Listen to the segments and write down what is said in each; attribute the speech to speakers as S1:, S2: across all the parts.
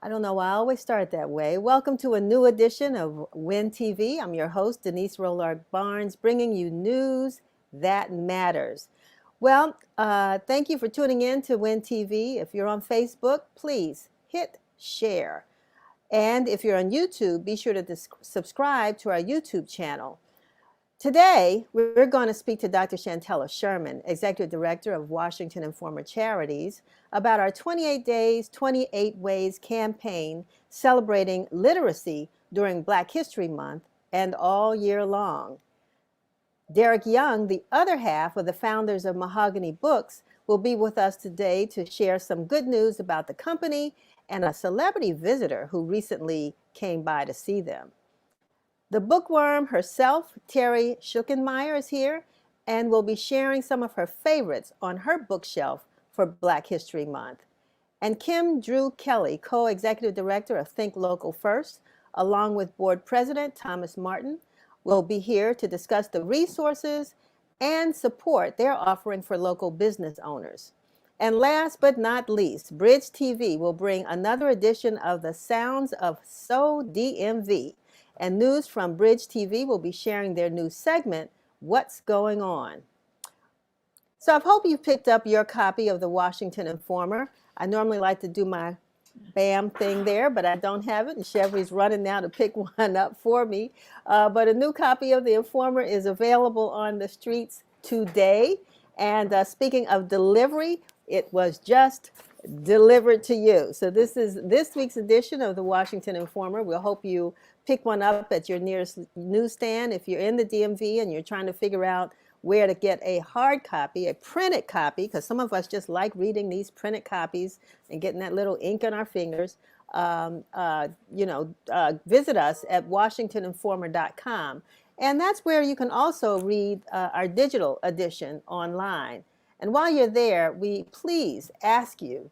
S1: I don't know why I always start that way. Welcome to a new edition of Win TV. I'm your host, Denise Rollard Barnes, bringing you news that matters. Thank you for tuning in to Win TV. If you're on Facebook, please hit share. And if you're on YouTube, be sure to subscribe to our YouTube channel. Today, we're going to speak to Dr. Shantella Sherman, Executive Director of Washington Informer Charities, about our 28 Days, 28 Ways campaign celebrating literacy during Black History Month and all year long. Derrick Young, the other half of the founders of Mahogany Books, will be with us today to share some good news about the company and a celebrity visitor who recently came by to see them. The bookworm herself, Terri Schlichenmeyer, is here and will be sharing some of her favorites on her bookshelf for Black History Month. And Kim Dreux-Kelly, co-executive director of Think Local First, along with board president Thomas Martin, will be here to discuss the resources and support they're offering for local business owners. And last but not least, Bridge TV will bring another edition of the Sounds of So DMV. And News from Bridge TV will be sharing their new segment, What's Going On? So I hope you picked up your copy of the Washington Informer. I normally like to do my BAM thing there, but I don't have it, and Chevy's running now to pick one up for me. But a new copy of the Informer is available on the streets today. And speaking of delivery, it was just delivered to you. So this is this week's edition of the Washington Informer. We'll hope you pick one up at your nearest newsstand. If you're in the DMV and you're trying to figure out where to get a hard copy, a printed copy, because some of us just like reading these printed copies and getting that little ink on our fingers, visit us at washingtoninformer.com. And that's where you can also read our digital edition online. And while you're there, we please ask you,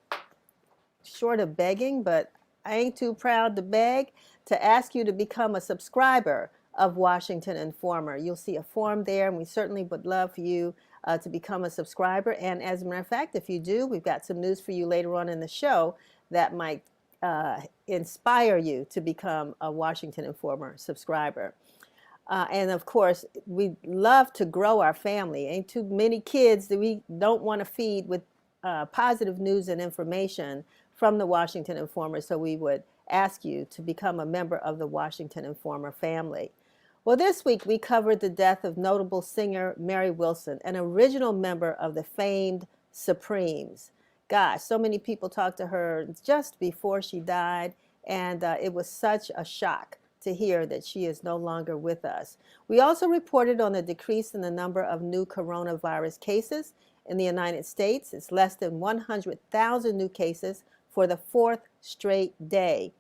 S1: short of begging, but I ain't too proud to beg, to ask you to become a subscriber of Washington Informer. You'll see a form there, and we certainly would love for you to become a subscriber. And as a matter of fact, if you do, we've got some news for you later on in the show that might inspire you to become a Washington Informer subscriber. And of course, we love to grow our family. Ain't too many kids that we don't want to feed with positive news and information from the Washington Informer, so we would ask you to become a member of the Washington Informer family. Well, this week we covered the death of notable singer Mary Wilson, an original member of the famed Supremes. Gosh, so many people talked to her just before she died, and it was such a shock to hear that she is no longer with us. We also reported on a decrease in the number of new coronavirus cases in the United States. It's less than 100,000 new cases for the fourth straight day.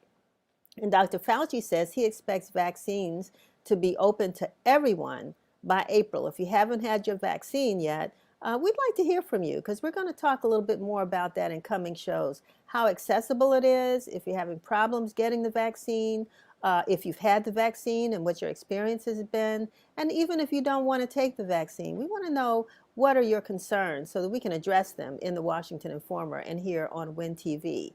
S1: And Dr. Fauci says he expects vaccines to be open to everyone by April. If you haven't had your vaccine yet, we'd like to hear from you, because we're going to talk a little bit more about that in coming shows. How accessible it is, if you're having problems getting the vaccine, if you've had the vaccine and what your experience has been, and even if you don't want to take the vaccine. We want to know what are your concerns so that we can address them in the Washington Informer and here on Win TV.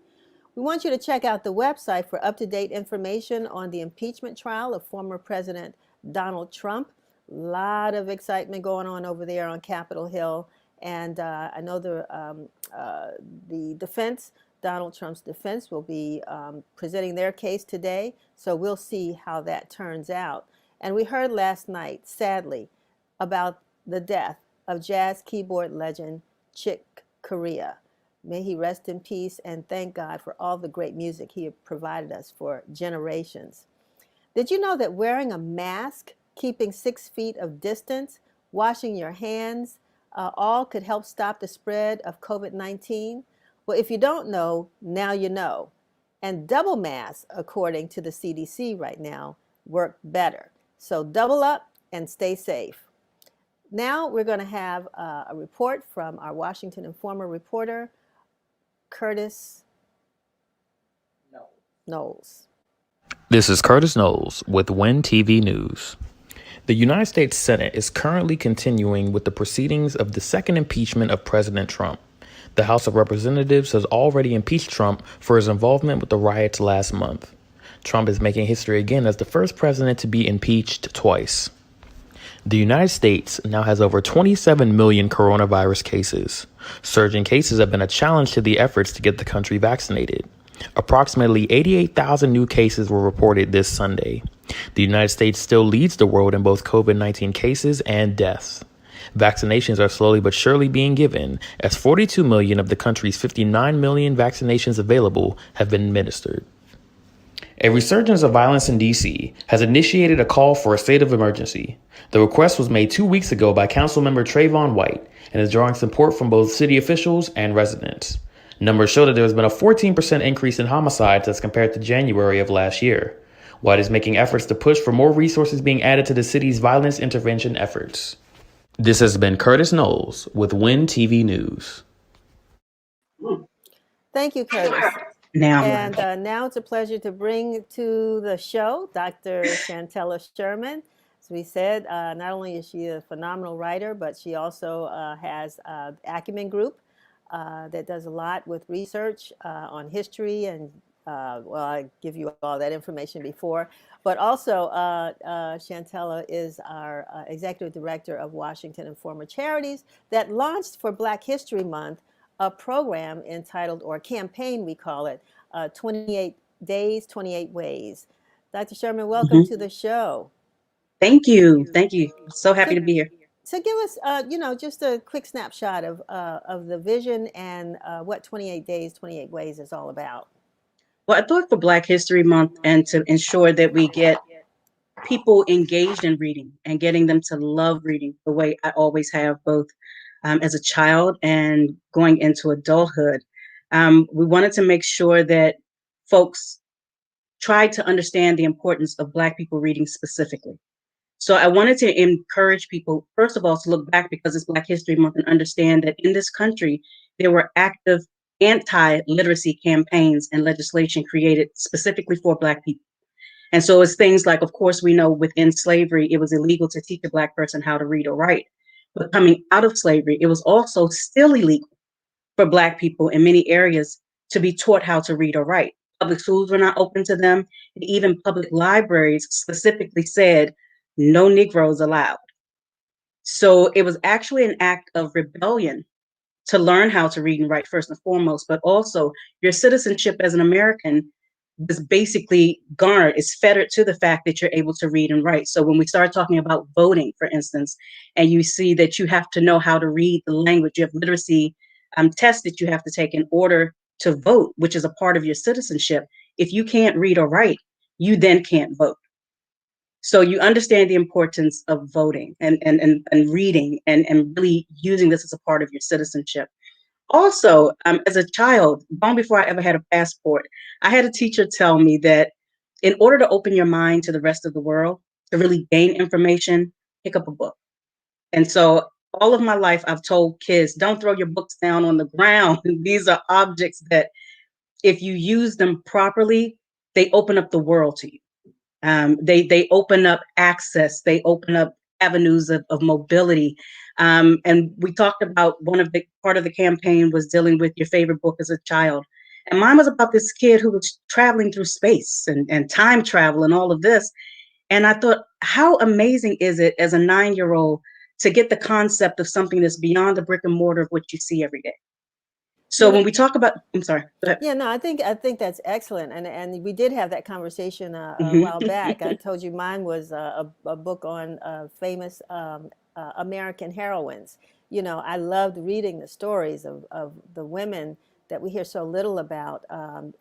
S1: We want you to check out the website for up-to-date information on the impeachment trial of former President Donald Trump. A lot of excitement going on over there on Capitol Hill, and I know the defense, Donald Trump's defense, will be presenting their case today, so we'll see how that turns out. And we heard last night, sadly, about the death of jazz keyboard legend Chick Corea. May he rest in peace, and thank God for all the great music he provided us for generations. Did you know that wearing a mask, keeping 6 feet of distance, washing your hands, all could help stop the spread of COVID-19? Well, if you don't know, now you know. And double masks, according to the CDC right now, work better. So double up and stay safe. Now we're going to have a report from our Washington Informer reporter, Curtis Knowles.
S2: This is Curtis Knowles with Win TV News. The United States Senate is currently continuing with the proceedings of the second impeachment of President Trump. The House of Representatives has already impeached Trump for his involvement with the riots last month. Trump is making history again as the first president to be impeached twice. The United States now has over 27 million coronavirus cases. Surging cases have been a challenge to the efforts to get the country vaccinated. Approximately 88,000 new cases were reported this Sunday. The United States still leads the world in both COVID-19 cases and deaths. Vaccinations are slowly but surely being given, as 42 million of the country's 59 million vaccinations available have been administered. A resurgence of violence in D.C. has initiated a call for a state of emergency. The request was made 2 weeks ago by Councilmember Trayvon White and is drawing support from both city officials and residents. Numbers show that there has been a 14% increase in homicides as compared to January of last year. White is making efforts to push for more resources being added to the city's violence intervention efforts. This has been Curtis Knowles with WIN TV News.
S1: Thank you, Curtis. And now it's a pleasure to bring to the show Dr. Shantella Sherman. As we said, not only is she a phenomenal writer, but she also has Acumen Group that does a lot with research on history and well, I give you all that information before, but also Shantella is our executive director of Washington Informer Charities that launched for Black History Month a program entitled, or a campaign we call it, 28 Days, 28 Ways. Dr. Sherman, welcome to the show.
S3: Thank you. Thank you. So happy to be here.
S1: So give us, just a quick snapshot of the vision and what 28 Days, 28 Ways is all about.
S3: Well, I thought for Black History Month and to ensure that we get people engaged in reading and getting them to love reading the way I always have, both as a child and going into adulthood. We wanted to make sure that folks tried to understand the importance of Black people reading specifically. So I wanted to encourage people, first of all, to look back because it's Black History Month and understand that in this country, there were active anti-literacy campaigns and legislation created specifically for Black people. And so it's things like, of course, we know within slavery, it was illegal to teach a Black person how to read or write. But coming out of slavery, it was also still illegal for Black people in many areas to be taught how to read or write. Public schools were not open to them. And even public libraries specifically said, no Negroes allowed. So it was actually an act of rebellion to learn how to read and write first and foremost, but also your citizenship as an American was basically garnered, is fettered to the fact that you're able to read and write. So when we start talking about voting, for instance, and you see that you have to know how to read the language, you have literacy tests that you have to take in order to vote, which is a part of your citizenship. If you can't read or write, you then can't vote. So you understand the importance of voting and reading and really using this as a part of your citizenship. Also, as a child, long before I ever had a passport, I had a teacher tell me that in order to open your mind to the rest of the world, to really gain information, pick up a book. And so all of my life, I've told kids, don't throw your books down on the ground. These are objects that if you use them properly, they open up the world to you. They open up access. They open up avenues of mobility. And we talked about part of the campaign was dealing with your favorite book as a child. And mine was about this kid who was traveling through space and time travel and all of this. And I thought, how amazing is it as a 9-year-old to get the concept of something that's beyond the brick and mortar of what you see every day? So when we talk about, I'm sorry. Go ahead.
S1: Yeah, no, I think that's excellent, and we did have that conversation a while back. I told you mine was a book on famous American heroines. I loved reading the stories of the women that we hear so little about, and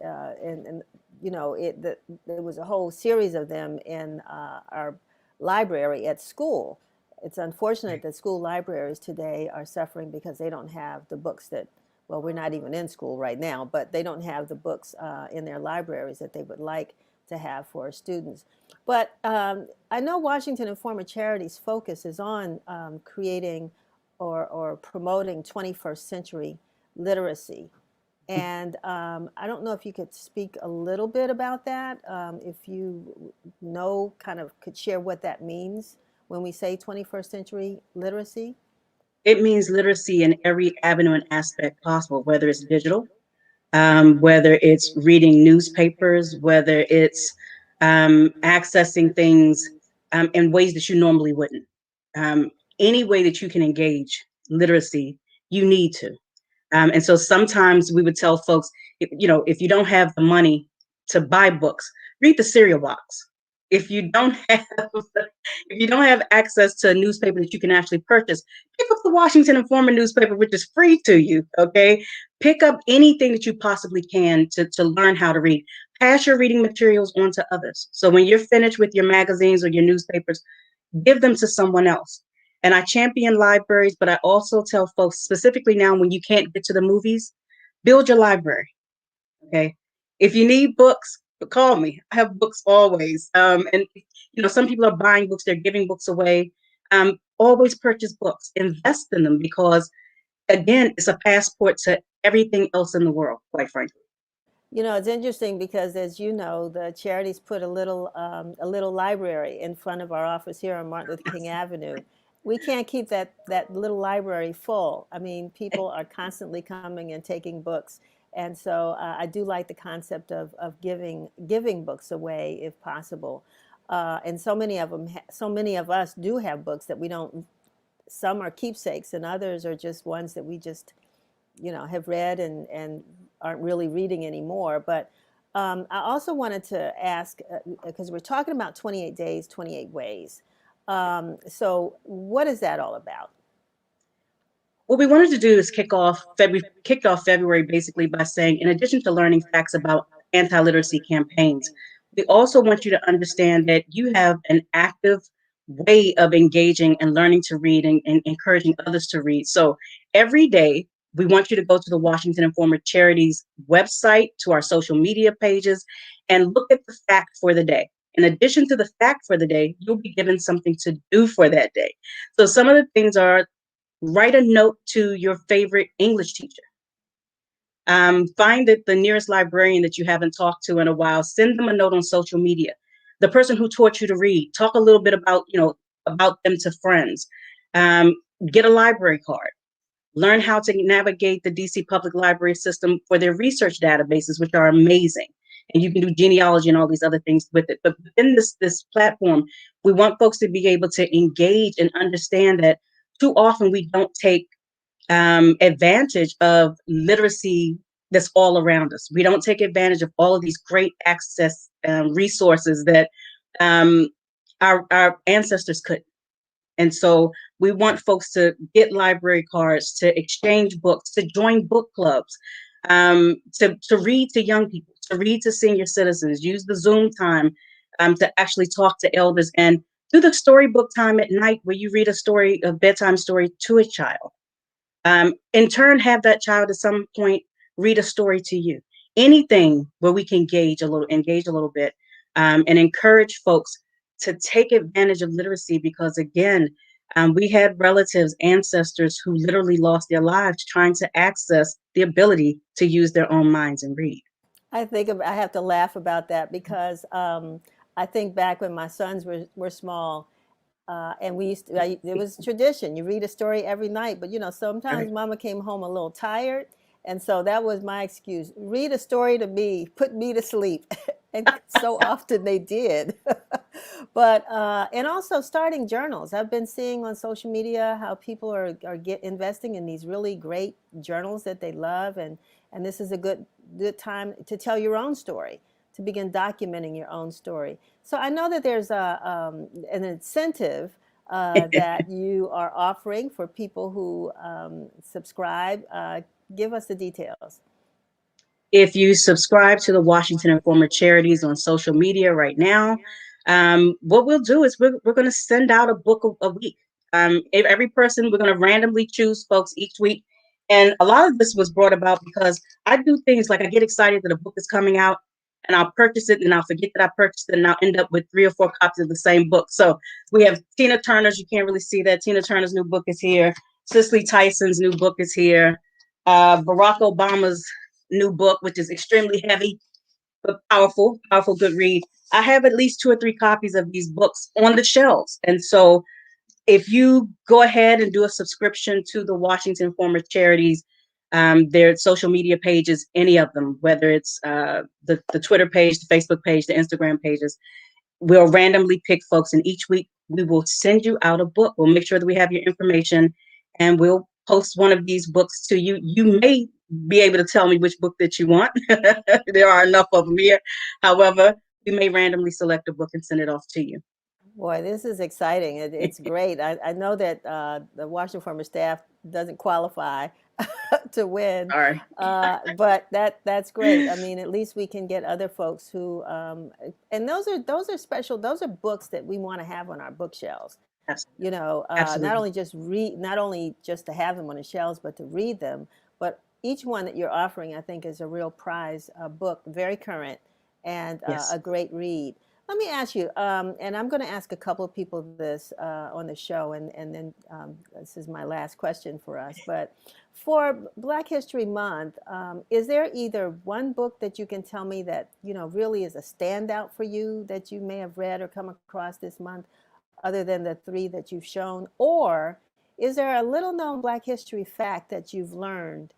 S1: there was a whole series of them in our library at school. It's unfortunate that school libraries today are suffering because they don't have the books that. Well, we're not even in school right now, but they don't have the books in their libraries that they would like to have for students. But I know Washington Informer Charities' focus is on creating or promoting 21st century literacy. And I don't know if you could speak a little bit about that, if you could share what that means when we say 21st century literacy.
S3: It means literacy in every avenue and aspect possible, whether it's digital, whether it's reading newspapers, whether it's accessing things in ways that you normally wouldn't. Um, any way that you can engage literacy, you need to. And so sometimes we would tell folks, if you don't have the money to buy books, read the cereal box. If you don't have if you don't have access to a newspaper that you can actually purchase, pick up the Washington Informer newspaper, which is free to you. Okay, pick up anything that you possibly can to learn how to read. Pass your reading materials on to others. So when you're finished with your magazines or your newspapers, give them to someone else. And I champion libraries, but I also tell folks, specifically now when you can't get to the movies, build your library. Okay. If you need books, call me. I have books always. And some people are buying books, they're giving books away. Always purchase books, invest in them, because again, it's a passport to everything else in the world, quite frankly.
S1: It's interesting because, as you know, the charities put a little library in front of our office here on Martin Luther King Avenue. We can't keep that little library full. I mean, people are constantly coming and taking books, and so I do like the concept of giving books away if possible. And so many of us do have books that we don't. Some are keepsakes, and others are just ones that we just have read and aren't really reading anymore. But I also wanted to ask, because we're talking about 28 days, 28 ways. So what is that all about?
S3: What we wanted to do is kicked off February basically by saying, in addition to learning facts about anti-literacy campaigns, we also want you to understand that you have an active way of engaging and learning to read and encouraging others to read. So every day, we want you to go to the Washington Informer Charities website, to our social media pages, and look at the fact for the day. In addition to the fact for the day, you'll be given something to do for that day. So some of the things are: write a note to your favorite English teacher. Find the nearest librarian that you haven't talked to in a while. Send them a note on social media. The person who taught you to read, talk a little bit about them to friends. Um, get a library card. Learn how to navigate the DC Public Library system for their research databases, which are amazing. And you can do genealogy and all these other things with it. But within this platform, we want folks to be able to engage and understand that too often we don't take advantage of literacy that's all around us. We don't take advantage of all of these great access resources that um, our ancestors couldn't. And so we want folks to get library cards, to exchange books, to join book clubs, to read to young people, to read to senior citizens, use the Zoom time to actually talk to elders, and do the storybook time at night where you read a bedtime story to a child. In turn, have that child at some point read a story to you. Anything where we can engage a little bit, and encourage folks to take advantage of literacy, because again, we had relatives, ancestors who literally lost their lives trying to access the ability to use their own minds and read.
S1: I have to laugh about that because I think back when my sons were small, and it was tradition. You read a story every night, but sometimes
S3: Right.
S1: mama came home a little tired. And so that was my excuse. Read a story to me, put me to sleep. And so often they did. But, and also starting journals. I've been seeing on social media how people are investing in these really great journals that they love. And this is a good time to tell your own story, to begin documenting your own story. So I know that there's an incentive that you are offering for people who subscribe. Give us the details.
S3: If you subscribe to the Washington Informer Charities on social media right now, what we'll do is we're going to send out a book a week. Every person, we're going to randomly choose folks each week. And a lot of this was brought about because I do things like I get excited that a book is coming out, and I'll purchase it and I'll forget that I purchased it, and I'll end up with 3 or 4 copies of the same book. So we have Tina Turner's, you can't really see that. Tina Turner's new book is here. Cicely Tyson's new book is here. Barack Obama's new book, which is extremely heavy but powerful, good read. I have at least 2 or 3 copies of these books on the shelves. And so if you go ahead and do a subscription to the Washington Informer Charities, their social media pages, any of them, whether it's the Twitter page, the Facebook page, the Instagram pages, we'll randomly pick folks, and each week we will send you out a book. We'll make sure that we have your information, and we'll post one of these books to you. You may be able to tell me which book that you want. There are enough of them here. However, we may randomly select a book and send it off to you.
S1: Boy, this is exciting. It's great. I know that the Washington Informer staff doesn't qualify to win,
S3: Sorry.
S1: but that's great. I mean, at least we can get other folks who, and those are special. Those are books that we want to have on our bookshelves.
S3: Absolutely.
S1: You know, not only just to have them on the shelves, but to read them. But each one that you're offering, I think, is a real prize book, very current, and
S3: Yes.
S1: a great read. Let me ask you, and I'm going to ask a couple of people this on the show, and then this is my last question for us. But for Black History Month, is there either one book that you can tell me that, you know, really is a standout for you that you may have read or come across this month, other than the three that you've shown? Or is there a little known Black history fact that you've learned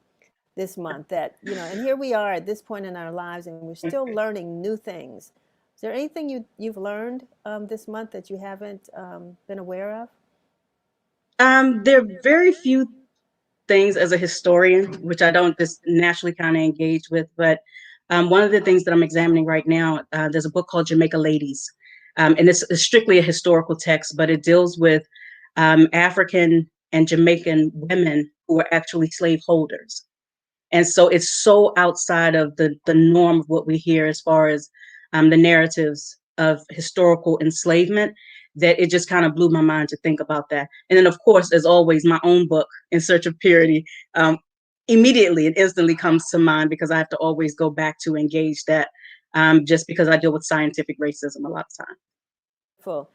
S1: this month that, you know, and here we are at this point in our lives and we're still learning new things. Is there anything you've learned this month that you haven't been aware of?
S3: There are very few things as a historian, which I don't just naturally kind of engage with. But one of the things that I'm examining right now, there's a book called Jamaica Ladies. And it's strictly a historical text, but it deals with African and Jamaican women who were actually slaveholders. And so it's so outside of the norm of what we hear as far as the narratives of historical enslavement, that it just kind of blew my mind to think about that. And then, of course, as always, my own book, In Search of Purity, immediately and instantly comes to mind because I have to always go back to engage that, just because I deal with scientific racism a lot of time.
S1: Full.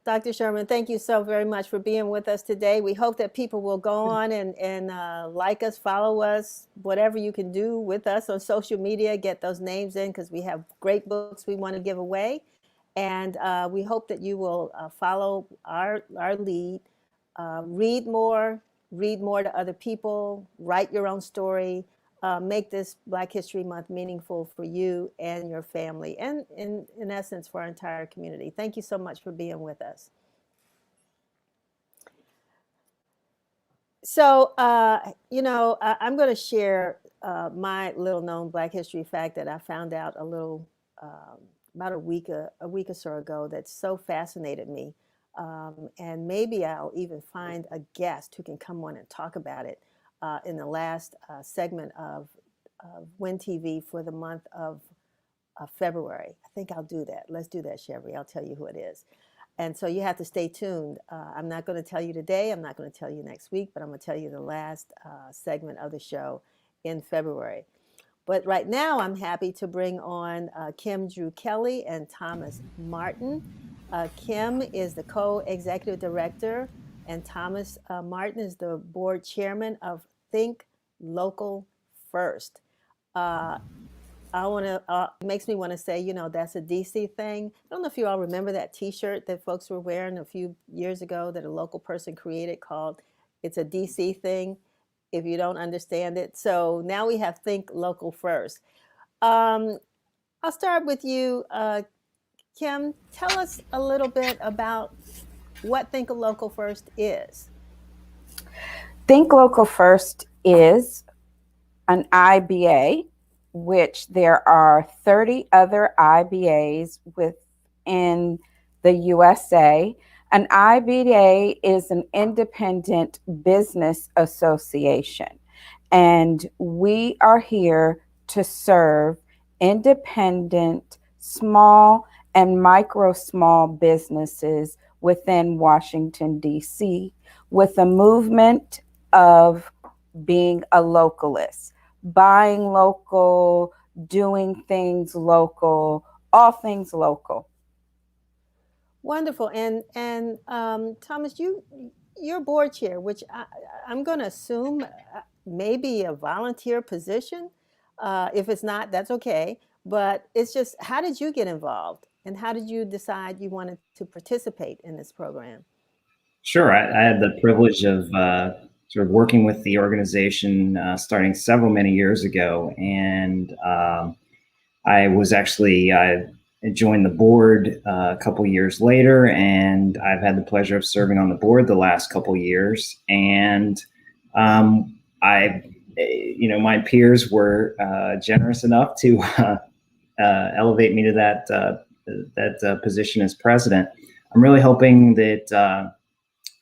S1: Dr. Sherman, thank you so very much for being with us today. We hope that people will go on and like us, follow us, whatever you can do with us on social media, get those names in because we have great books we want to give away. And we hope that you will follow our lead, read more to other people, write your own story, make this Black History Month meaningful for you and your family, and in essence, for our entire community. Thank you so much for being with us. So, you know, I'm going to share my little known Black history fact that I found out about a week or so ago that so fascinated me. And maybe I'll even find a guest who can come on and talk about it in the last segment of Win TV for the month of February. I think I'll do that. Let's do that, Chevy. I'll tell you who it is. And so you have to stay tuned. I'm not going to tell you today. I'm not going to tell you next week, but I'm going to tell you the last segment of the show in February. But right now, I'm happy to bring on Kim Dreux-Kelly and Thomas Martin. Kim is the co-executive director, and Thomas Martin is the board chairman of Think Local First. Makes me want to say, you know, that's a DC thing. I don't know if you all remember that T-shirt that folks were wearing a few years ago that a local person created called "It's a DC thing," if you don't understand it. So now we have Think Local First. I'll start with you, Kim. Tell us a little bit about what Think Local First is.
S4: Think Local First is an IBA, which there are 30 other IBAs within the USA. An IBA is an independent business association, and we are here to serve independent, small, and micro small businesses within Washington, D.C., with a movement of being a localist, buying local, doing things local, all things local.
S1: Wonderful. And Thomas, you're board chair, which I'm going to assume maybe a volunteer position. If it's not, that's okay. But it's just, how did you get involved And how did you decide you wanted to participate in this program?
S5: Sure. I had the privilege of sort of working with the organization starting many years ago. And I was actually, I joined the board a couple years later, and I've had the pleasure of serving on the board the last couple years. And my peers were generous enough to elevate me to that position as president. I'm really hoping that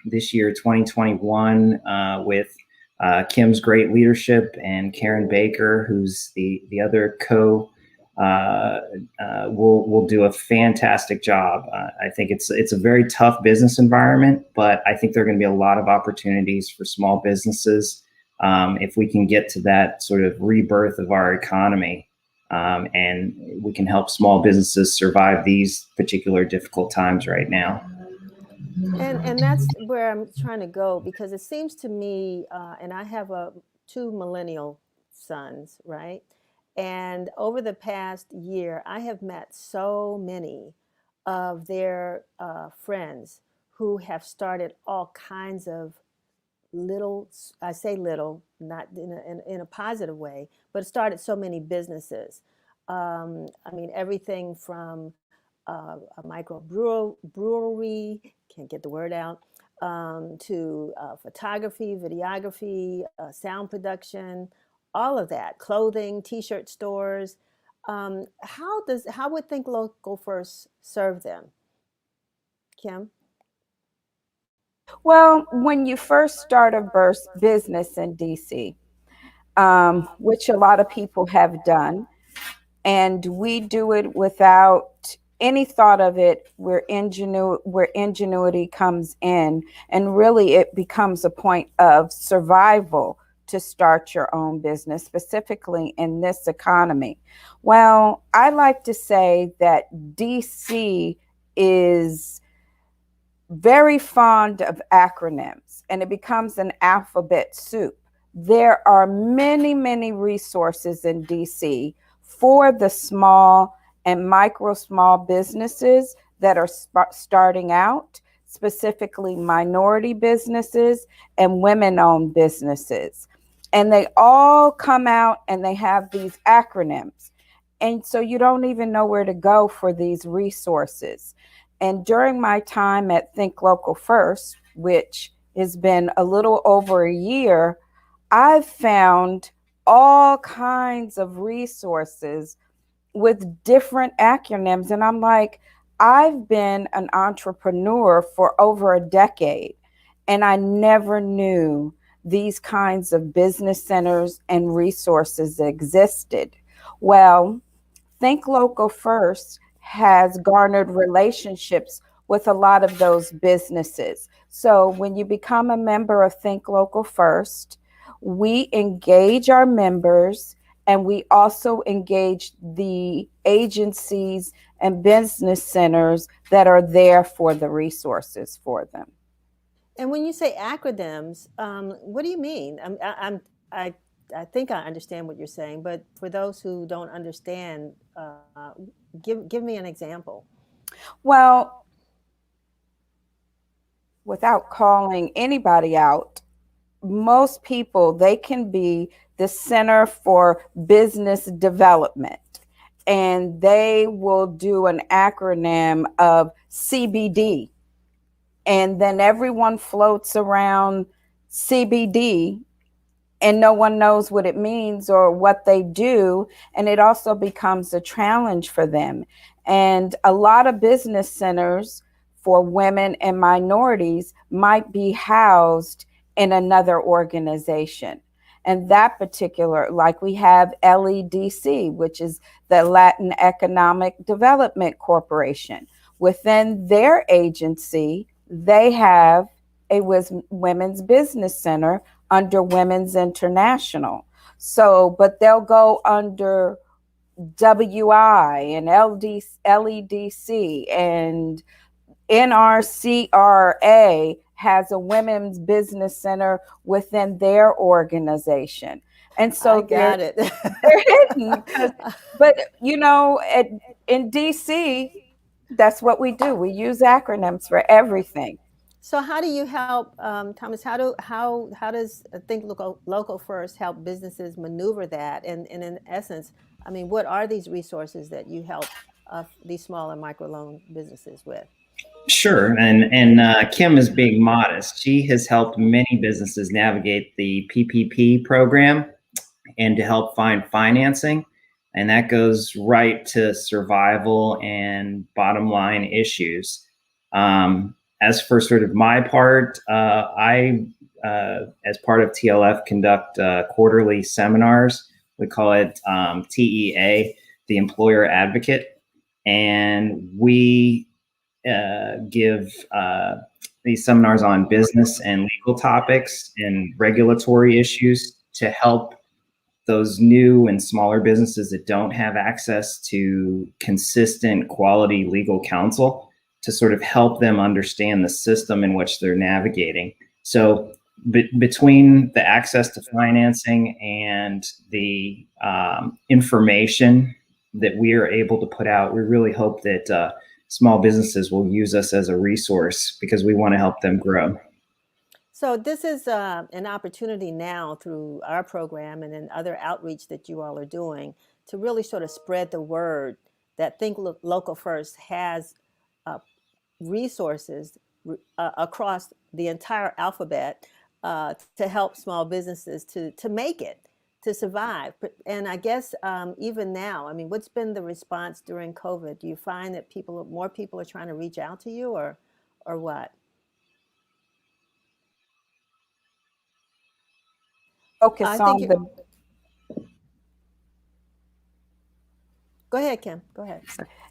S5: this year, 2021, with Kim's great leadership and Karen Baker, who's the other will do a fantastic job. I think it's a very tough business environment, but I think there are going to be a lot of opportunities for small businesses if we can get to that sort of rebirth of our economy, and we can help small businesses survive these particular difficult times right now.
S1: And that's where I'm trying to go, because it seems to me, and I have two millennial sons, right? And over the past year, I have met so many of their friends who have started all kinds of little, I say little, not in a positive way, but started so many businesses. I mean, everything from a microbrewery, can't get the word out, to photography, videography, sound production, all of that, clothing, T-shirt stores. How would Think Local First serve them, Kim?
S4: Well, when you first start a business in DC, which a lot of people have done, and we do it without any thought of it, where ingenuity comes in, and really it becomes a point of survival to start your own business, specifically in this economy. Well, I like to say that DC is very fond of acronyms, and it becomes an alphabet soup. There are many, many resources in DC for the small and small businesses that are starting out, specifically minority businesses and women-owned businesses. And they all come out and they have these acronyms. And so you don't even know where to go for these resources. And during my time at Think Local First, which has been a little over a year, I've found all kinds of resources with different acronyms. And I'm like, I've been an entrepreneur for over a decade, and I never knew these kinds of business centers and resources existed. Well, Think Local First has garnered relationships with a lot of those businesses. So when you become a member of Think Local First, we engage our members, and we also engage the agencies and business centers that are there for the resources for them.
S1: And when you say acronyms, what do you mean? I think I understand what you're saying, but for those who don't understand, give me an example.
S4: Well, without calling anybody out, most people, they can be the Center for Business Development, and they will do an acronym of CBD. And then everyone floats around CBD, and no one knows what it means or what they do. And it also becomes a challenge for them. And a lot of business centers for women and minorities might be housed in another organization. And that particular, like we have LEDC, which is the Latin Economic Development Corporation. Within their agency, they have a women's business center under Women's International. So, but they'll go under WI and LEDC, and NRCRA has a women's business center within their organization. And so
S1: I got it.
S4: they're hidden. But, you know, in DC, That's what we do. We use acronyms for everything.
S1: So how do you help, Thomas? How does Think Local First help businesses maneuver that? And in essence, I mean, what are these resources that you help these small and micro loan businesses with?
S5: Sure, and Kim is being modest. She has helped many businesses navigate the PPP program and to help find financing, and that goes right to survival and bottom line issues. As for sort of my part, I, as part of TLF, conduct quarterly seminars. We call it TEA, the Employer Advocate, and we give these seminars on business and legal topics and regulatory issues to help those new and smaller businesses that don't have access to consistent quality legal counsel to sort of help them understand the system in which they're navigating. So between the access to financing and the information that we are able to put out, we really hope that small businesses will use us as a resource because we want to help them grow.
S1: So this is an opportunity now through our program and then other outreach that you all are doing to really sort of spread the word that Think Local First has resources across the entire alphabet to help small businesses to make it, to survive. And I guess even now, I mean, what's been the response during COVID? Do you find that more people are trying to reach out to you, or what?
S4: Focus on the.
S1: Go ahead, Kim. Go ahead.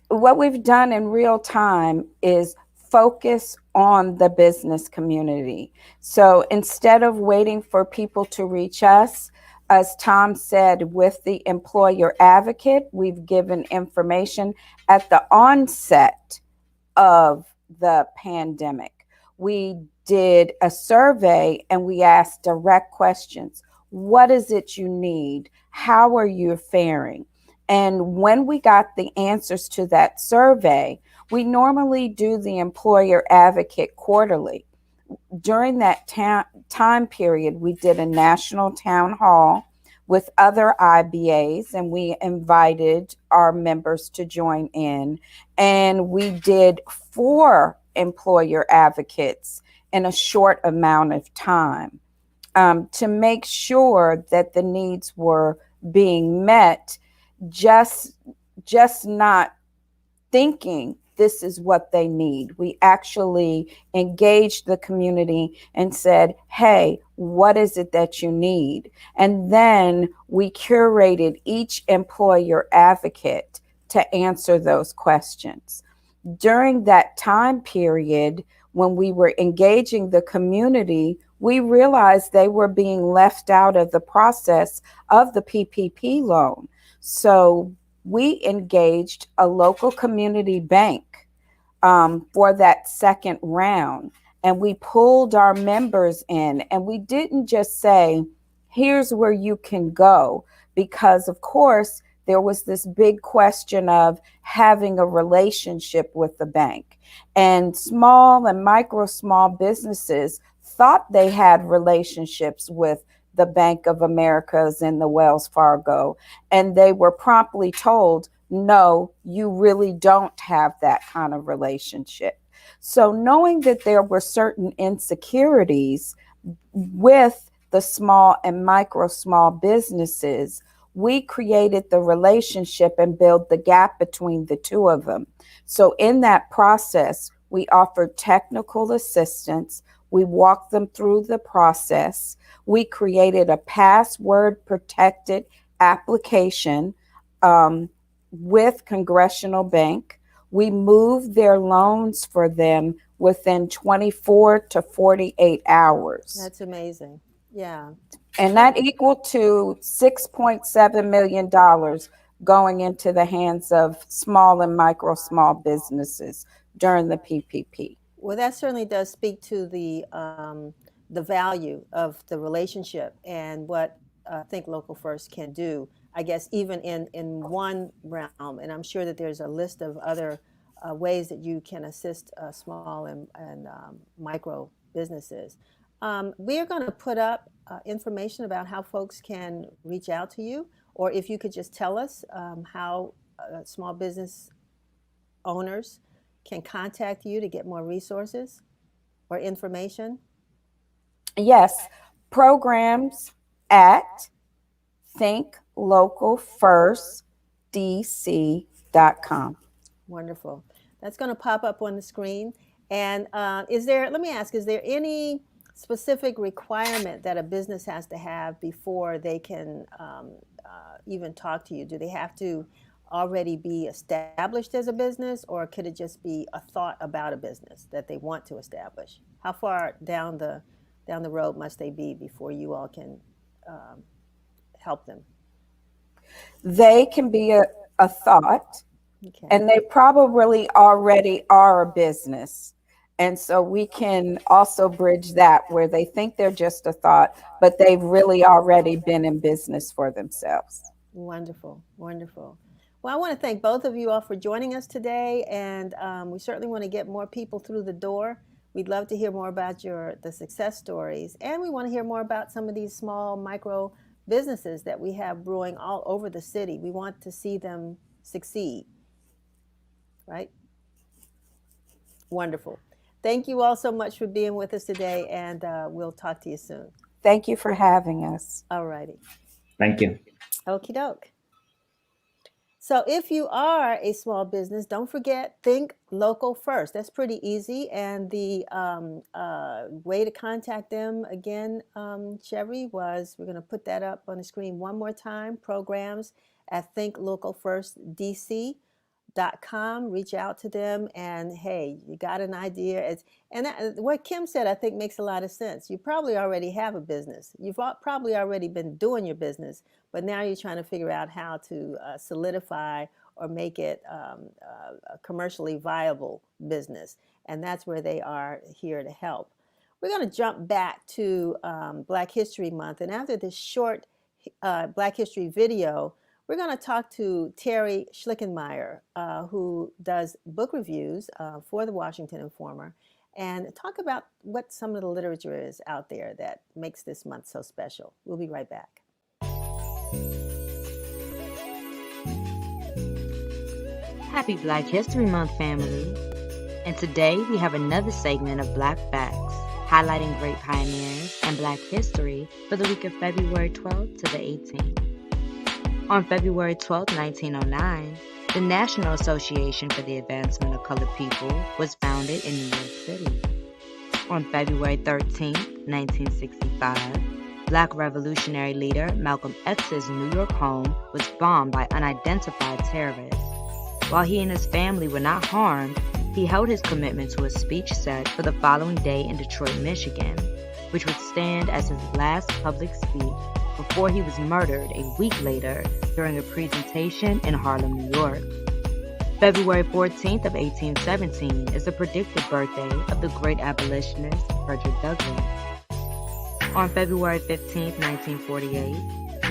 S4: What we've done in real time is focus on the business community. So instead of waiting for people to reach us, as Tom said, with the Employer Advocate, we've given information at the onset of the pandemic. We did a survey and we asked direct questions. What is it you need? How are you faring? And when we got the answers to that survey, we normally do the Employer Advocate quarterly. During that time period, we did a national town hall with other IBAs, and we invited our members to join in. And we did 4 employer advocates in a short amount of time to make sure that the needs were being met, just not thinking this is what they need. We actually engaged the community and said, hey, what is it that you need? And then we curated each employer advocate to answer those questions. During that time period, when we were engaging the community, we realized they were being left out of the process of the PPP loan. So we engaged a local community bank for that second round. And we pulled our members in, and we didn't just say, here's where you can go, because of course there was this big question of having a relationship with the bank. And small and micro small businesses thought they had relationships with the Bank of Americas and the Wells Fargo, and they were promptly told, no, you really don't have that kind of relationship. So knowing that there were certain insecurities with the small and micro small businesses, we created the relationship and built the gap between the two of them. So in that process, we offered technical assistance. We walked them through the process. We created a password protected application with Congressional Bank. We moved their loans for them within 24 to 48 hours.
S1: That's amazing. Yeah.
S4: And that equaled to $6.7 million going into the hands of small and micro small businesses during the PPP.
S1: Well, that certainly does speak to the value of the relationship and what Think Local First can do, I guess, even in one realm. And I'm sure that there's a list of other ways that you can assist small and micro businesses. We are going to put up information about how folks can reach out to you, or if you could just tell us how small business owners can contact you to get more resources or information.
S4: Yes, programs at thinklocalfirstdc.com.
S1: Wonderful. That's going to pop up on the screen. And let me ask, is there any specific requirement that a business has to have before they can even talk to you? Do they have to already be established as a business, or could it just be a thought about a business that they want to establish? How far down the road must they be before you all can help them?
S4: They can be a thought,
S1: Okay.
S4: and they probably already are a business. And so we can also bridge that where they think they're just a thought, but they've really already been in business for themselves.
S1: Wonderful, wonderful. Well, I want to thank both of you all for joining us today, and we certainly want to get more people through the door. We'd love to hear more about the success stories, and we want to hear more about some of these small micro businesses that we have brewing all over the city. We want to see them succeed, right? Wonderful. Thank you all so much for being with us today, and we'll talk to you soon.
S4: Thank you for having us.
S1: All righty.
S5: Thank you.
S1: Okie doke. So if you are a small business, don't forget, think local first. That's pretty easy. And the way to contact them, again, Sherry, was, we're going to put that up on the screen one more time, programs at thinklocalfirstdc.com. Reach out to them, and hey, you got an idea. What Kim said, I think, makes a lot of sense. You probably already have a business. You've probably already been doing your business, but now you're trying to figure out how to solidify or make it a commercially viable business. And that's where they are here to help. We're going to jump back to Black History Month. And after this short Black History video, we're going to talk to Terri Schlichenmeyer, who does book reviews for the Washington Informer, and talk about what some of the literature is out there that makes this month so special. We'll be right back.
S6: Happy Black History Month, family. And today we have another segment of Black Facts, highlighting great pioneers and Black history for the week of February 12th to the 18th. On February 12, 1909, the National Association for the Advancement of Colored People was founded in New York City. On February 13, 1965, Black revolutionary leader Malcolm X's New York home was bombed by unidentified terrorists. While he and his family were not harmed, he held his commitment to a speech set for the following day in Detroit, Michigan, which would stand as his last public speech before he was murdered a week later during a presentation in Harlem, New York. February 14th of 1817 is the predicted birthday of the great abolitionist Frederick Douglass. On February 15th, 1948,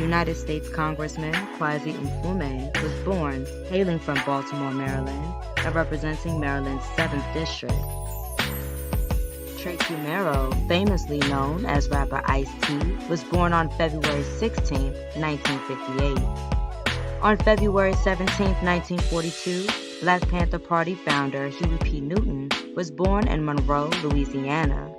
S6: United States Congressman Kwasi Mfume was born, hailing from Baltimore, Maryland, and representing Maryland's 7th District. Tracy Merrow, famously known as rapper Ice-T, was born on February 16, 1958. On February 17, 1942, Black Panther Party founder Huey P. Newton was born in Monroe, Louisiana.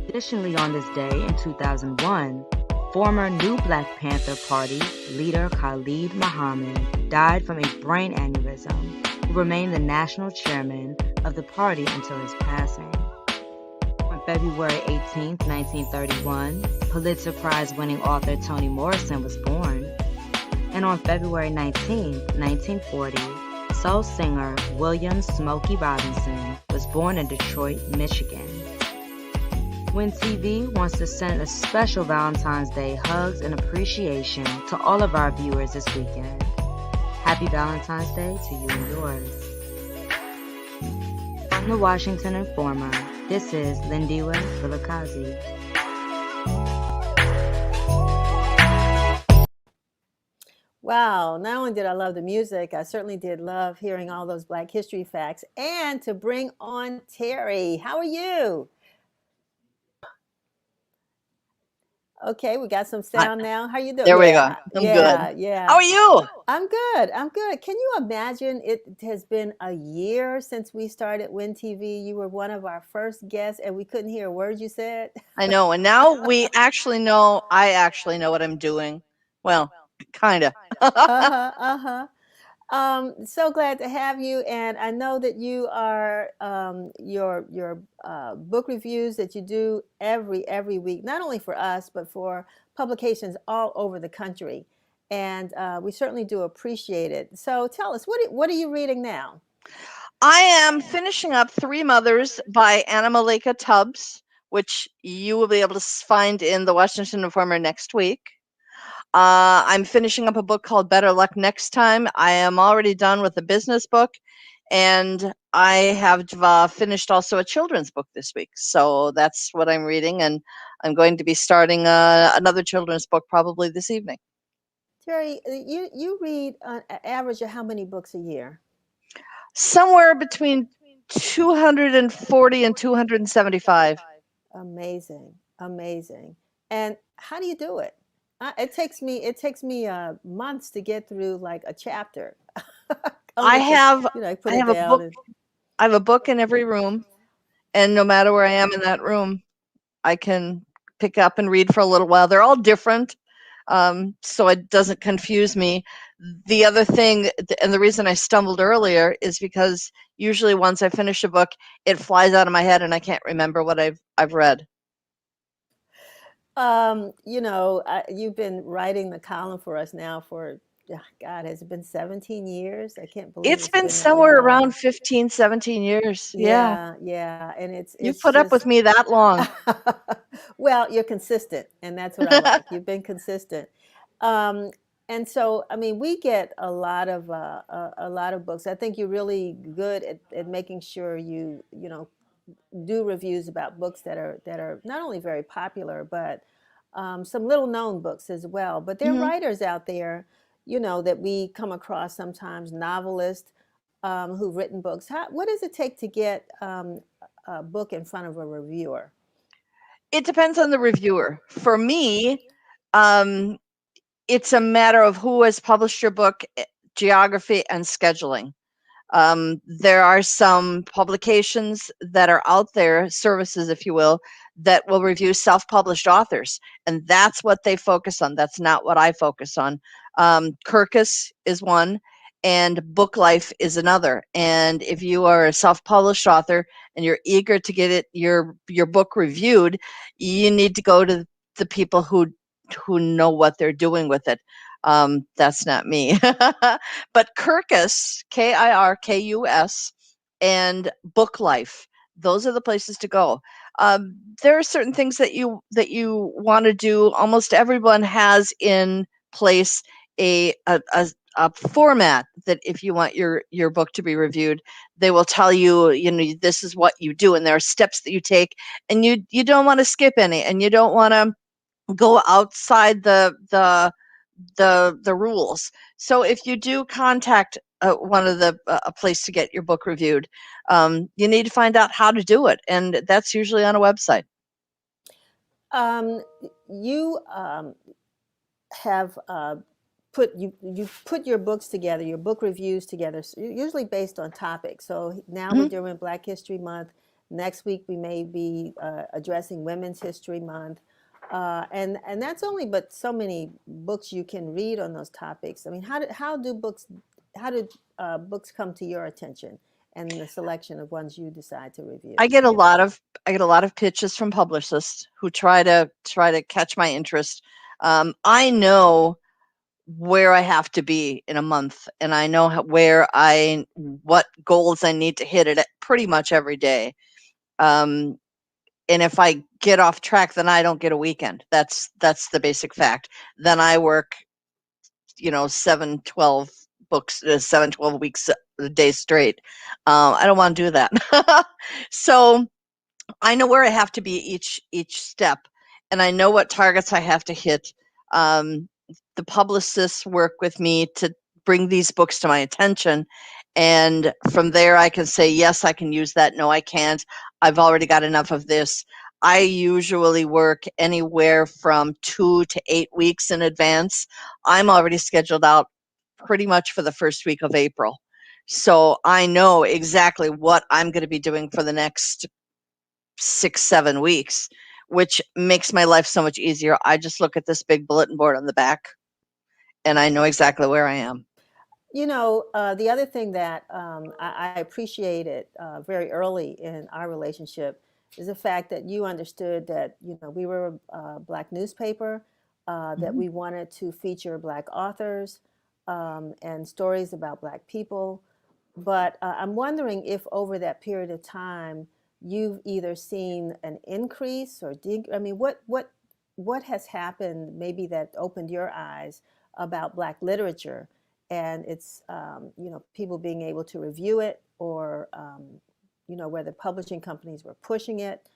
S6: Additionally, on this day in 2001, former New Black Panther Party leader Khalid Muhammad died from a brain aneurysm, who remained the national chairman of the party until his passing. On February 18, 1931, Pulitzer Prize-winning author Toni Morrison was born. And on February 19, 1940, soul singer William "Smokey" Robinson was born in Detroit, Michigan. When TV wants to send a special Valentine's Day hugs and appreciation to all of our viewers this weekend. Happy Valentine's Day to you and yours. From the Washington Informer, this is Lindiwe Vilakazi.
S1: Wow, not only did I love the music, I certainly did love hearing all those Black history facts. And to bring on Terri. How are you? Okay, we got some
S7: I,
S1: sound now. How you doing?
S7: there we
S1: Yeah,
S7: go. I'm good.
S1: yeah, yeah.
S7: How are you?
S1: I'm good. I'm good. Can you imagine it has been a year since we started Win TV? You were one of our first guests and we couldn't hear a word you said.
S7: I know. And now I actually know what I'm doing. Well, kind of.
S1: Uh-huh, uh-huh. So glad to have you, and I know that you are your book reviews that you do every week, not only for us but for publications all over the country, and we certainly do appreciate it. So tell us, what are you reading now?
S7: I am finishing up Three Mothers by Anna Malika Tubbs, which you will be able to find in the Washington Informer next week. I'm finishing up a book called Better Luck Next Time. I am already done with a business book, and I have finished also a children's book this week. So that's what I'm reading, and I'm going to be starting another children's book probably this evening.
S1: Terri, you read on average of how many books a year?
S7: Somewhere between 240 and 275.
S1: Amazing, amazing. And how do you do it? It takes me months to get through like a chapter.
S7: I
S1: Only to,
S7: have
S1: put
S7: I
S1: it
S7: have a
S1: down
S7: book
S1: and
S7: I have a book in every room, and no matter where I am in that room, I can pick up and read for a little while. They're all different, so it doesn't confuse me. The other thing, and the reason I stumbled earlier, is because usually once I finish a book, it flies out of my head and I can't remember what I've read.
S1: you've been writing the column for us now for, God, has it been 17 years? I can't believe
S7: It's
S1: it's
S7: been
S1: been that
S7: somewhere
S1: long.
S7: around 15, 17 years. Yeah.
S1: Yeah, yeah, and
S7: You
S1: it's
S7: put up with
S1: just
S7: me that long.
S1: well, you're consistent, and that's what I like. You've been consistent. Um, and so, I mean, we get a lot of books. I think you're really good at making sure you do reviews about books that are not only very popular, but some little known books as well. But there are
S7: Mhm.
S1: writers out there, that we come across sometimes, novelists who've written books. What does it take to get a book in front of a reviewer?
S7: It depends on the reviewer. For me, um, it's a matter of who has published your book, geography, and scheduling. There are some publications that are out there, services, if you will, that will review self-published authors, and that's what they focus on. That's not what I focus on. Kirkus is one, and Book Life is another. And if you are a self-published author and you're eager to get your book reviewed, you need to go to the people who know what they're doing with it. That's not me. But Kirkus, Kirkus, and Book Life, those are the places to go. There are certain things that you want to do. Almost everyone has in place a format that if you want your book to be reviewed, they will tell you, this is what you do, and there are steps that you take, and you don't want to skip any, and you don't want to go outside the rules. So if you do contact one of a place to get your book reviewed, you need to find out how to do it, and that's usually on a website.
S1: You have put your books together, your book reviews together, usually based on topics. So now we're
S7: Mhm.
S1: doing Black History Month. Next week we may be addressing Women's History Month, and that's only but so many books you can read on those topics. I mean, how do books come to your attention and the selection of ones you decide to review?
S7: I get a lot of pitches from publicists who try to catch my interest. I know where I have to be in a month, and I know what goals I need to hit at pretty much every day. Um, and if I get off track, then I don't get a weekend. That's the basic fact. Then I work, 7, 12 books, 7, 12 weeks a day straight. I don't want to do that. So I know where I have to be each step, and I know what targets I have to hit. the publicists work with me to bring these books to my attention. And from there, I can say, yes, I can use that. No, I can't. I've already got enough of this. I usually work anywhere from 2 to 8 weeks in advance. I'm already scheduled out pretty much for the first week of April. So I know exactly what I'm going to be doing for the next 6, 7 weeks, which makes my life so much easier. I just look at this big bulletin board on the back and I know exactly where I am.
S1: You know, the other thing that I appreciated very early in our relationship is the fact that you understood that, you know, we were a Black newspaper, that we wanted to feature Black authors and stories about Black people. But I'm wondering if over that period of time, you've either seen an increase or I mean, what has happened maybe that opened your eyes about Black literature? And it's you know, people being able to review it, or you know, whether publishing companies were pushing it.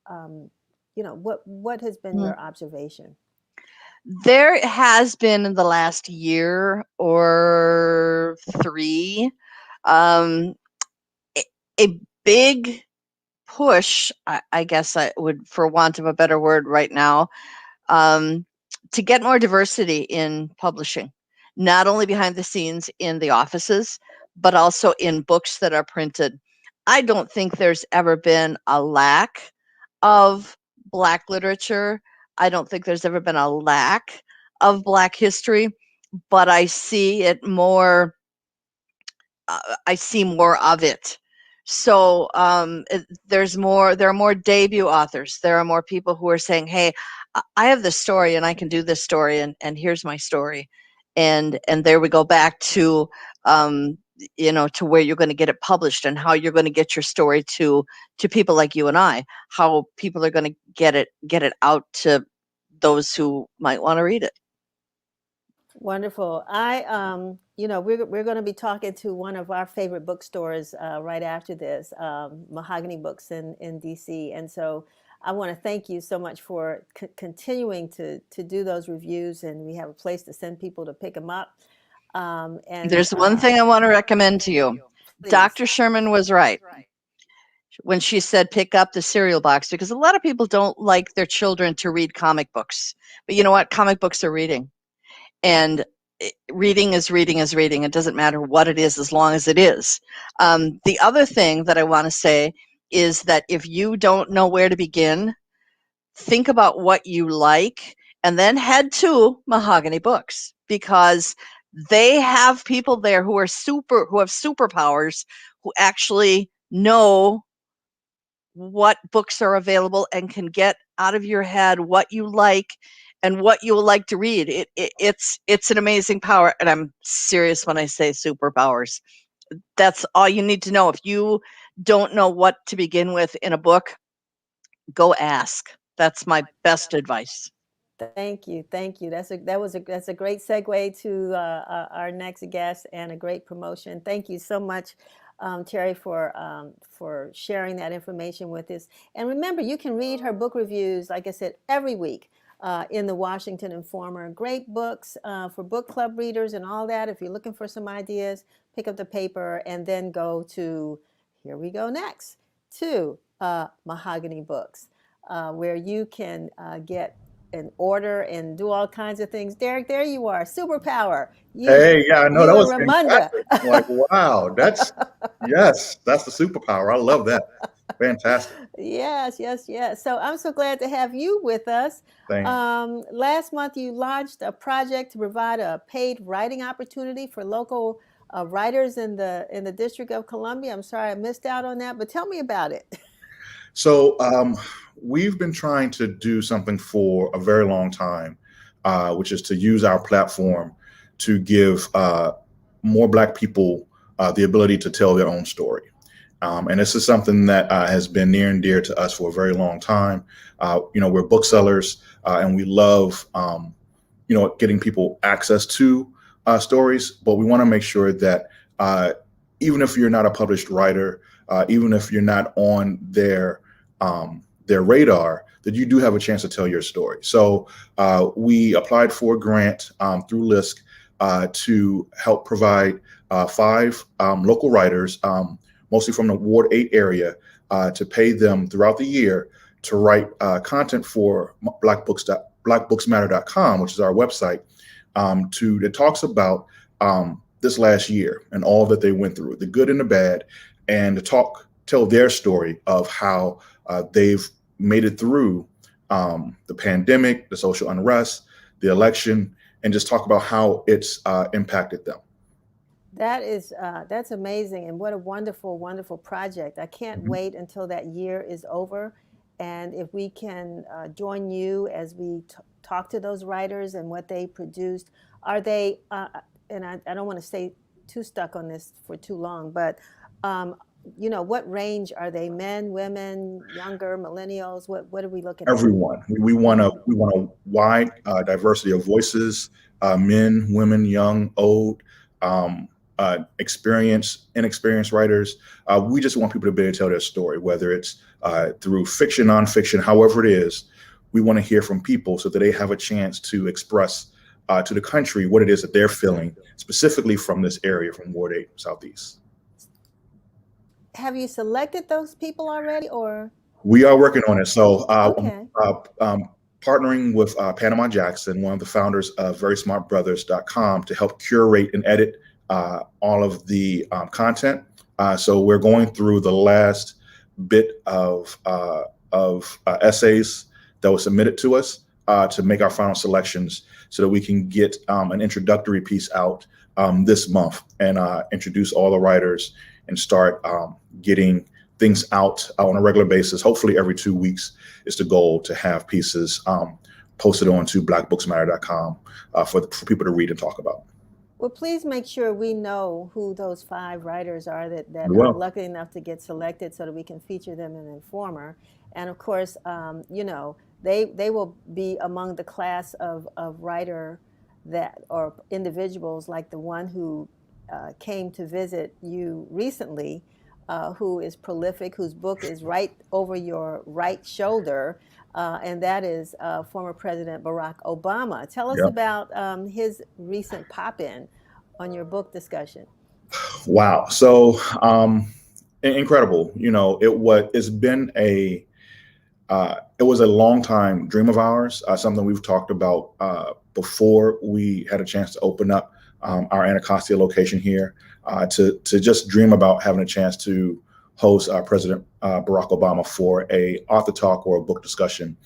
S1: You know, what has been your observation?
S7: There has been in the last year or 3 a big push, I guess I would, for want of a better word right now, to get more diversity in publishing, not only behind the scenes in the offices, but also in books that are printed. I don't think there's ever been a lack of Black literature. I don't think there's ever been a lack of Black history, but I see it more. I see more of it. So there are more debut authors. There are more people who are saying, hey, I have this story and I can do this story, and here's my story. And there we go back to, you know, to where you're going to get it published and how you're going to get your story to people like you and I, how people are going to get it out to those who might want to read it.
S1: Wonderful. You know, we're going to be talking to one of our favorite bookstores right after this, Mahogany Books in DC. And so I want to thank you so much for continuing to do those reviews, and we have a place to send people to pick them up. And
S7: there's one thing I want to recommend to you.
S1: Please.
S7: Dr. Sherman was right when she said pick up the cereal box, because a lot of people don't like their children to read comic books. But you know what? Comic books are reading. And reading is reading is reading. It doesn't matter what it is as long as it is. The other thing that I want to say is that if you don't know where to begin, think about what you like and then head to Mahogany Books, because they have people there who have superpowers, who actually know what books are available and can get out of your head what you like and what you would like to read. It's an amazing power, and I'm serious when I say superpowers. That's all you need to know. If you don't know what to begin with in a book, go ask. That's my best advice.
S1: Thank you, thank you. That's a great segue to our next guest, and a great promotion. Thank you so much, Terri, for sharing that information with us. And remember, you can read her book reviews, like I said, every week in the Washington Informer. Great books for book club readers and all that. If you're looking for some ideas, pick up the paper and then go to, here we go next, to Mahogany Books, where you can get an order and do all kinds of things. Derrick, there you are, superpower.
S8: Hey, yeah, I know that was
S1: Ramunda.
S8: fantastic. Like, wow, yes, that's the superpower. I love that. Fantastic.
S1: Yes. So I'm so glad to have you with us. Last month, you launched a project to provide a paid writing opportunity for local writers in the District of Columbia. I'm sorry I missed out on that, but tell me about it.
S8: So we've been trying to do something for a very long time, which is to use our platform to give more Black people the ability to tell their own story. And this is something that has been near and dear to us for a very long time. You know, we're booksellers and we love, you know, getting people access to stories, but we want to make sure that even if you're not a published writer, even if you're not on their their radar, that you do have a chance to tell your story. So we applied for a grant through LISC to help provide 5 local writers, mostly from the Ward 8 area, to pay them throughout the year to write content for blackbooksmatter.com, which is our website, that talks about this last year and all that they went through, the good and the bad, and to tell their story of how they've made it through the pandemic, the social unrest, the election, and just talk about how it's impacted them.
S1: That's amazing, and what a wonderful, wonderful project. I can't wait until that year is over, and if we can join you as we talk to those writers and what they produced. Are they, and I don't want to stay too stuck on this for too long, but what range are they? Men, women, younger, millennials? What are we looking at?
S8: Everyone. We want a wide diversity of voices, men, women, young, old, experienced, inexperienced writers. We just want people to be able to tell their story, whether it's through fiction, nonfiction, however it is. We want to hear from people so that they have a chance to express to the country what it is that they're feeling, specifically from this area, from Ward 8 Southeast.
S1: Have you selected those people already, or?
S8: We are working on it. So
S1: Okay.
S8: partnering with Panama Jackson, one of the founders of verysmartbrothers.com, to help curate and edit all of the content. So we're going through the last bit of essays that was submitted to us to make our final selections so that we can get an introductory piece out this month and introduce all the writers and start getting things out on a regular basis. Hopefully every 2 weeks is the goal, to have pieces posted onto blackbooksmatter.com for people to read and talk about.
S1: Well, please make sure we know who those 5 writers are that are lucky enough to get selected, so that we can feature them in Informer. And of course, they will be among the class of writer or individuals like the one who came to visit you recently, who is prolific, whose book is right over your right shoulder, and that is former President Barack Obama. Tell us about his recent pop-in on your book discussion.
S8: Wow. So incredible. It was a long time dream of ours, something we've talked about before we had a chance to open up our Anacostia location here, to just dream about having a chance to host President Barack Obama for a author talk or a book discussion.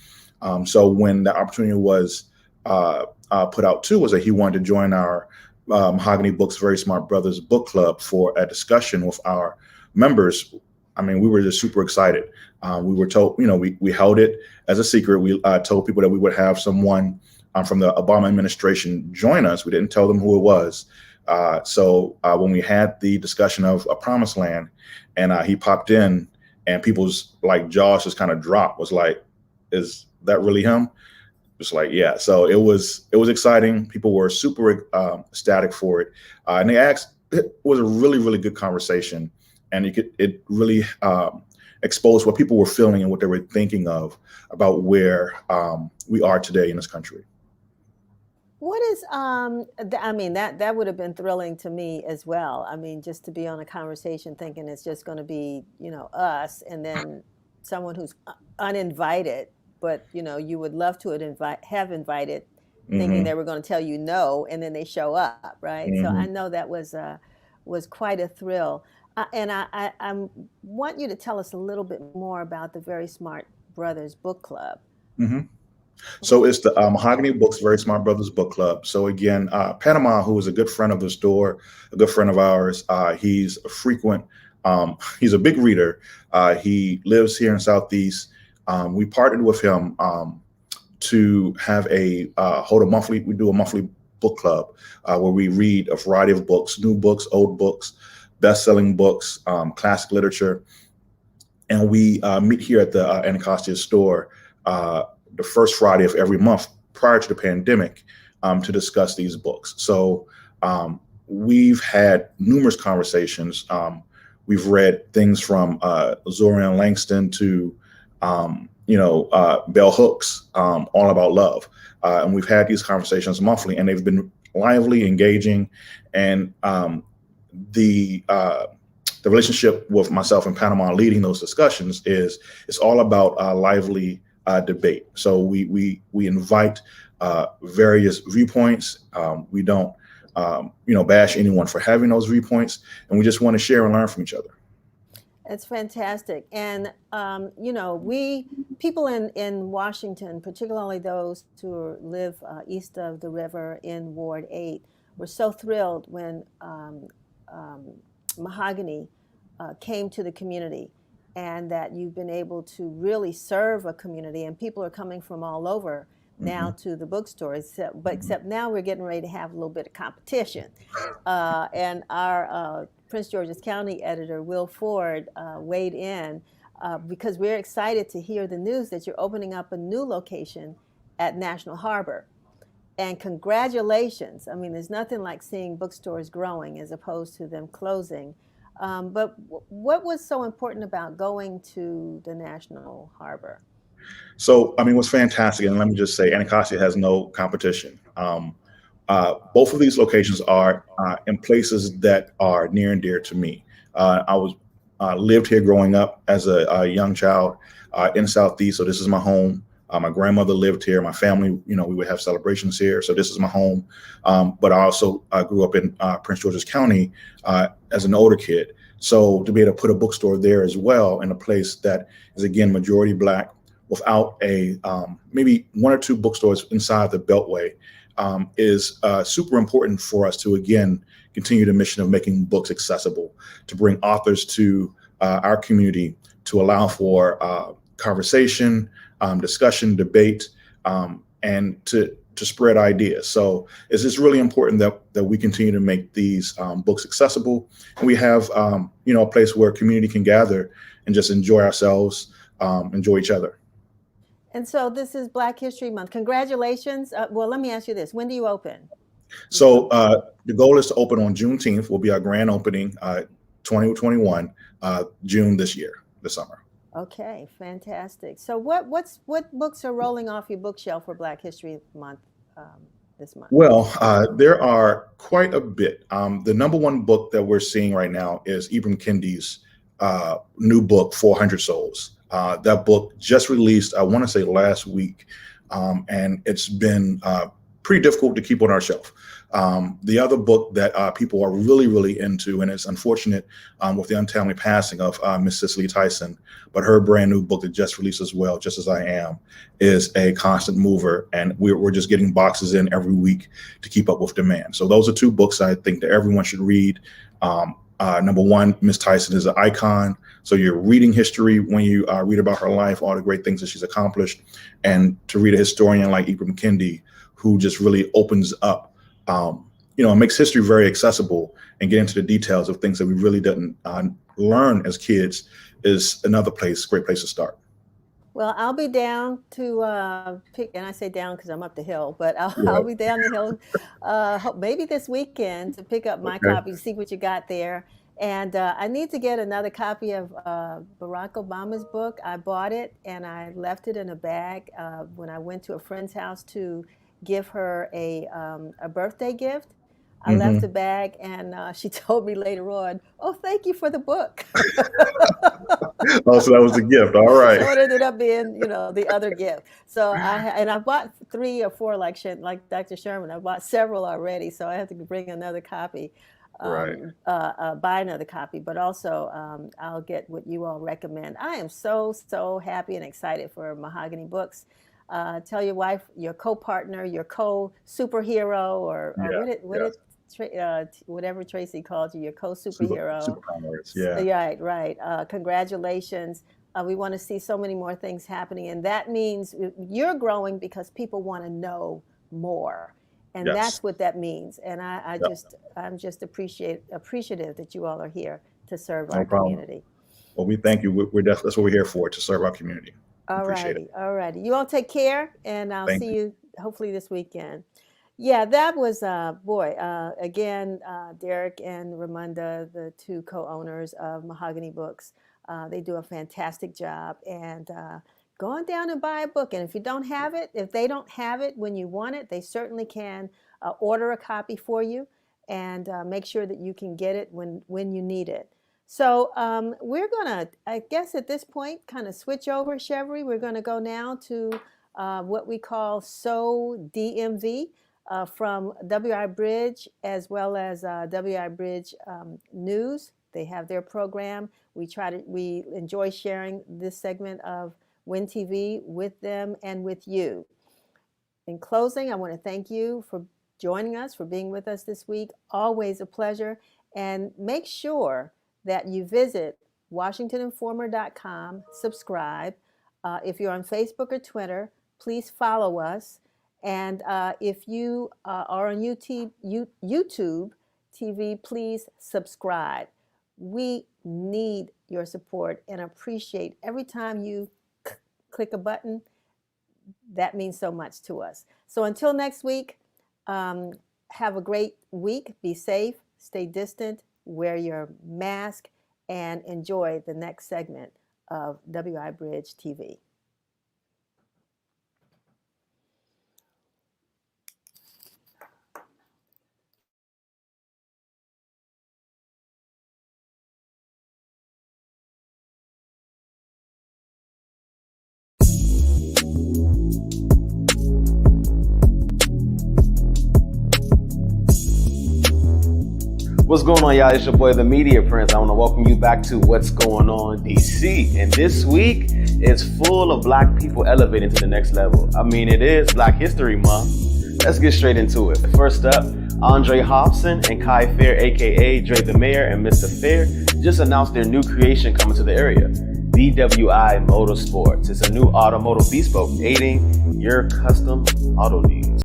S8: So when the opportunity was put out too, was that he wanted to join our Mahogany Books Very Smart Brothers book club for a discussion with our members. I mean, we were just super excited. We were told, we held it as a secret. We told people that we would have someone from the Obama administration join us. We didn't tell them who it was. So when we had the discussion of A Promised Land, and he popped in, and people's jaws just kind of dropped, was like, is that really him? Just like, yeah. So it was exciting. People were super ecstatic for it. And they asked, it was a really, really good conversation. And it really exposed what people were feeling and what they were thinking of about where we are today in this country.
S1: What is, that would have been thrilling to me as well. I mean, just to be on a conversation thinking it's just going to be, us, and then someone who's uninvited, but, you would love to have invited, thinking they were going to tell you no, and then they show up, right? So I know that was quite a thrill. And I want you to tell us a little bit more about the Very Smart Brothers Book Club.
S8: So it's the Mahogany Books Very Smart Brothers Book Club. So again, Panama, who is a good friend of the store, a good friend of ours, he's a frequent, he's a big reader. He lives here in Southeast. We partnered with him to have we do a monthly book club where we read a variety of books, new books, old books, best-selling books, classic literature. And we meet here at the Anacostia store the first Friday of every month prior to the pandemic to discuss these books. So we've had numerous conversations. We've read things from Zorian Langston to bell hooks, all about love. And we've had these conversations monthly, and they've been lively, engaging, and the relationship with myself in Panama leading those discussions is it's all about lively debate. So we invite various viewpoints. We don't bash anyone for having those viewpoints, and we just want to share and learn from each other.
S1: It's fantastic. And, people in Washington, particularly those who live east of the river in Ward 8, were so thrilled when Mahogany came to the community, and that you've been able to really serve a community, and people are coming from all over now to the bookstores, except now we're getting ready to have a little bit of competition. And our Prince George's County editor, Will Ford, weighed in because we're excited to hear the news that you're opening up a new location at National Harbor. And congratulations. I mean, there's nothing like seeing bookstores growing as opposed to them closing. But what was so important about going to the National Harbor?
S8: So, I mean, what's fantastic, and let me just say, Anacostia has no competition. Both of these locations are in places that are near and dear to me. I lived here growing up as a young child in Southeast, so this is my home. My grandmother lived here. My family, we would have celebrations here, so this is my home. But I also grew up in Prince George's County as an older kid. So to be able to put a bookstore there as well in a place that is, again, majority Black, without a maybe one or two bookstores inside the Beltway, is super important for us to, again, continue the mission of making books accessible, to bring authors to our community, to allow for conversation, discussion, debate, and to spread ideas. So it's just really important that we continue to make these books accessible, and we have a place where community can gather and just enjoy ourselves, enjoy each other.
S1: And so this is Black History Month. Congratulations. Well, let me ask you this. When do you open?
S8: So the goal is to open on Juneteenth. Will be our grand opening, 2021, June this summer.
S1: Okay, fantastic. So what books are rolling off your bookshelf for Black History Month this month?
S8: Well, there are quite a bit. The number one book that we're seeing right now is Ibram Kendi's new book, 400 Souls. That book just released, I want to say last week, and it's been pretty difficult to keep on our shelf. The other book that people are really, really into, and it's unfortunate with the untimely passing of Miss Cicely Tyson, but her brand new book that just released as well, Just As I Am, is a constant mover, and we're just getting boxes in every week to keep up with demand. So those are two books I think that everyone should read. Number one, Miss Tyson is an icon. So you're reading history when you read about her life, all the great things that she's accomplished, and to read a historian like Ibram Kendi, who just really opens up, and makes history very accessible and get into the details of things that we really didn't learn as kids, is another great place to start.
S1: Well, I'll be down to pick, and I say down because I'm up the hill, but I'll be down the hill maybe this weekend to pick up my copy, see what you got there. And I need to get another copy of Barack Obama's book. I bought it and I left it in a bag when I went to a friend's house to give her a birthday gift. I left the bag, and she told me later on, "Oh, thank you for the book."
S8: Oh, so that was the gift. All right.
S1: So it ended up being, the other gift. So I bought 3 or 4 like Dr. Sherman. I bought several already, so I have to bring another copy, buy another copy. But also, I'll get what you all recommend. I am so happy and excited for Mahogany Books. Tell your wife, your co-partner, your co-superhero, or whatever Tracy called you, your co-superhero.
S8: Superpowers,
S1: Right. Congratulations. We want to see so many more things happening, and that means you're growing because people want to know more, and that's what that means. And I'm just appreciative that you all are here to serve our community.
S8: Well, we thank you. That's what we're here for, to serve our community.
S1: All righty. You all take care, and I'll see you hopefully this weekend. Yeah, that was, again, Derrick and Ramunda, the 2 co-owners of Mahogany Books. They do a fantastic job, and go on down and buy a book. And if you don't have it, if they don't have it when you want it, they certainly can order a copy for you and make sure that you can get it when you need it. So we're going to, I guess at this point, kind of switch over, Chevry. We're going to go now to what we call SO DMV from WI Bridge, as well as WI Bridge News. They have their program. We enjoy sharing this segment of WIN TV with them and with you. In closing, I want to thank you for joining us, for being with us this week. Always a pleasure. And make sure that you visit WashingtonInformer.com, subscribe. If you're on Facebook or Twitter, please follow us. And if you are on YouTube TV, please subscribe. We need your support and appreciate every time you click a button. That means so much to us. So until next week, have a great week. Be safe, stay distant, wear your mask, and enjoy the next segment of WI Bridge TV.
S9: What's going on, y'all? It's your boy, the Media Prince. I want to welcome you back to What's Going On DC. And this week is full of Black people elevating to the next level. I mean, it is Black History Month. Let's get straight into it. First up, Andre Hobson and Kai Fair, aka Dre the Mayor and Mr. Fair, just announced their new creation coming to the area. DWI Motorsports. It's a new automotive bespoke aiding your custom auto needs.